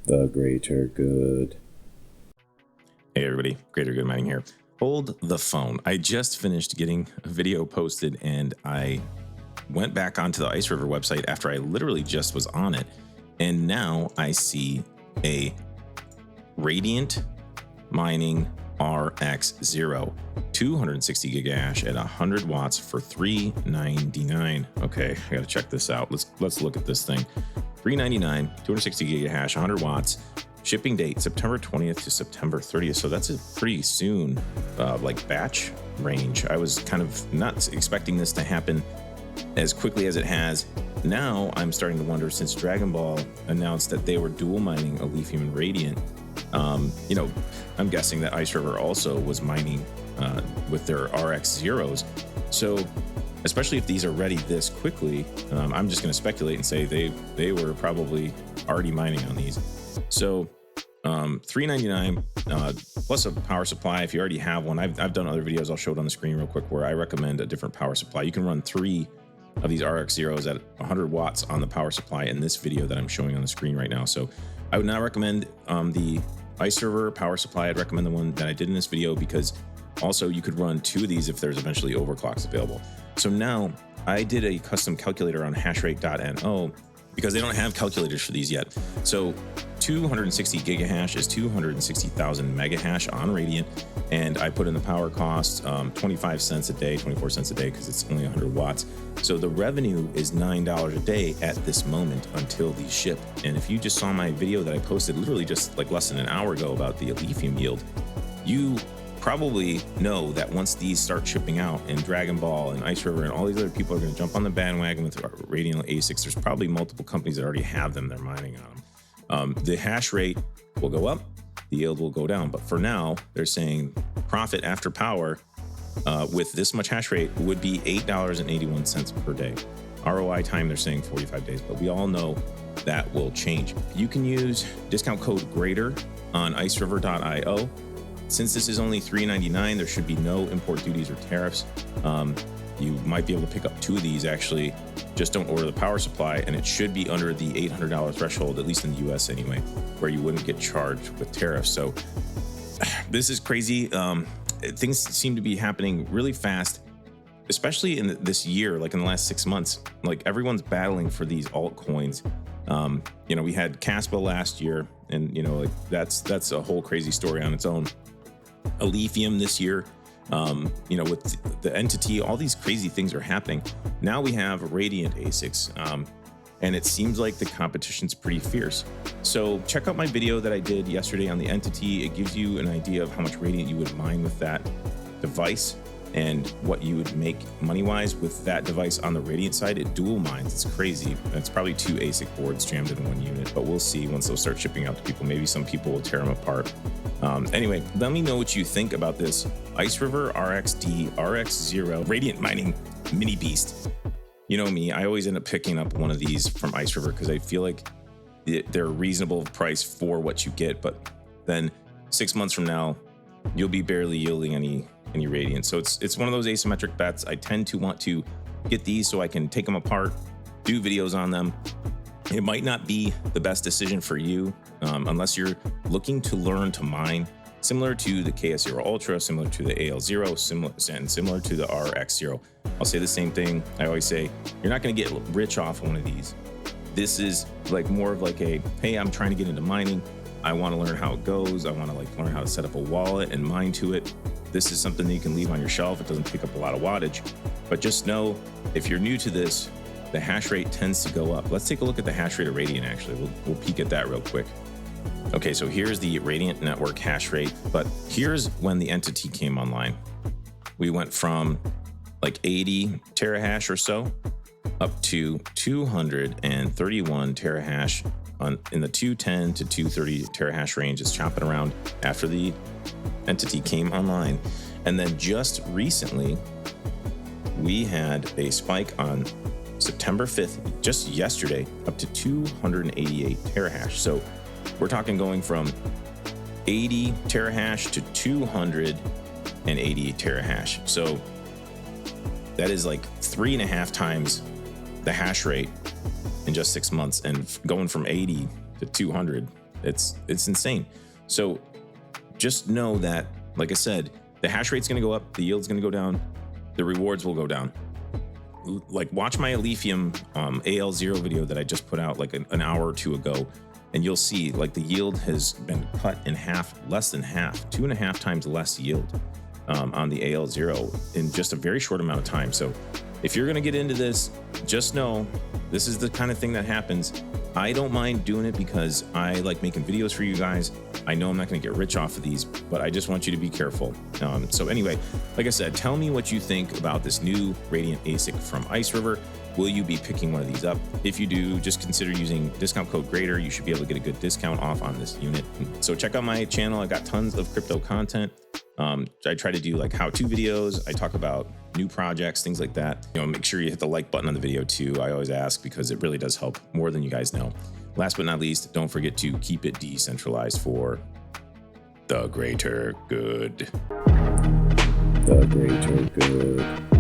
The greater good. Hey everybody, Greater Good Mining here. Hold the phone. I just finished getting a video posted and I went back onto the Iceriver website after I literally just was on it. And now I see a Radiant Mining RX0 260 gigahash at 100 watts for $399. Okay, I gotta check this out. Let's look at this thing. $399, 260 gigahash, 100 watts. Shipping date September 20th to September 30th. So that's a pretty soon like batch range. I was kind of not expecting this to happen as quickly as it has. Now I'm starting to wonder, since Dragon Ball announced that they were dual mining a lithium and radiant, you know, I'm guessing that Iceriver also was mining with their RX0s. So especially if these are ready this quickly, I'm just going to speculate and say they were probably already mining on these. So $399 plus a power supply. If you already have one, I've done other videos. I'll show it on the screen real quick where I recommend a different power supply. You can run 3 of these RX0s at 100 watts on the power supply in this video that I'm showing on the screen right now. So I would not recommend the Iceriver power supply. I'd recommend the one that I did in this video, because also you could run 2 of these if there's eventually overclocks available. So now I did a custom calculator on hashrate.no because they don't have calculators for these yet. So 260 gigahash is 260,000 megahash on Radiant, and I put in the power cost 25 cents a day, 24 cents a day, because it's only 100 watts. So the revenue is $9 a day at this moment until these ship. And if you just saw my video that I posted literally just like less than an hour ago about the lithium yield, you probably know that once these start shipping out, and Dragon Ball and Iceriver and all these other people are going to jump on the bandwagon with Radiant ASICs, there's probably multiple companies that already have them. They're mining on them. The hash rate will go up, the yield will go down. But for now, they're saying profit after power with this much hash rate would be $8.81 per day. ROI time, they're saying 45 days, but we all know that will change. You can use discount code GREATER on iceriver.io. Since this is only $399, there should be no import duties or tariffs. You might be able to pick up 2 of these actually. Just don't order the power supply, and it should be under the $800 threshold, at least in the US anyway, where you wouldn't get charged with tariffs. So this is crazy. Things seem to be happening really fast, especially in this year, like in the last 6 months. Like everyone's battling for these altcoins. You know, we had Caspa last year, and you know, like that's a whole crazy story on its own. A lithium this year. You know, with the entity, all these crazy things are happening. Now we have Radiant ASICs, and it seems like the competition's pretty fierce. So check out my video that I did yesterday on the entity. It gives you an idea of how much Radiant you would mine with that device and what you would make money-wise with that device on the Radiant side. It dual mines. It's crazy. It's probably 2 ASIC boards jammed in one unit, but we'll see once they'll start shipping out to people. Maybe some people will tear them apart. Anyway, let me know what you think about this Iceriver RXD RX0 Radiant Mining Mini Beast. You know me, I always end up picking up one of these from Iceriver because I feel like they're a reasonable price for what you get, but then 6 months from now, you'll be barely yielding any Radiant. So it's one of those asymmetric bets. I tend to want to get these so I can take them apart, do videos on them. It might not be the best decision for you unless you're looking to learn to mine, similar to the KS0 Ultra, similar to the AL0, similar to the RX0. I'll say the same thing. I always say, you're not going to get rich off one of these. This is like more of like a, hey, I'm trying to get into mining. I want to learn how it goes. I want to like learn how to set up a wallet and mine to it. This is something that you can leave on your shelf. It doesn't take up a lot of wattage, but just know if you're new to this, the hash rate tends to go up. Let's take a look at the hash rate of Radiant actually. We'll peek at that real quick. Okay, so here's the Radiant network hash rate, but here's when the entity came online. We went from like 80 terahash or so up to 231 terahash in the 210 to 230 terahash range. It's chopping around after the entity came online. And then just recently, we had a spike on September 5th, just yesterday, up to 288 terahash. So we're talking going from 80 terahash to 280 terahash. So that is like 3.5 times the hash rate in just 6 months, and going from 80 to 200. It's insane. So just know that, like I said, the hash rate's going to go up, the yield's going to go down, the rewards will go down. Like watch my Lithium AL0 video that I just put out like an hour or two ago, and you'll see like the yield has been cut in half, less than half, 2.5 times less yield on the AL0 in just a very short amount of time. So if you're going to get into this, just know this is the kind of thing that happens. I don't mind doing it because I like making videos for you guys. I know I'm not going to get rich off of these, but I just want you to be careful. So anyway, like I said, tell me what you think about this new Radiant ASIC from Iceriver. Will you be picking one of these up? If you do, just consider using discount code GREATER. You should be able to get a good discount off on this unit. So check out my channel. I got tons of crypto content. I try to do like how-to videos. I talk about new projects, things like that. Make sure you hit the like button on the video too. I always ask because it really does help more than you guys know. Last but not least, don't forget to keep it decentralized for the greater good. The greater good.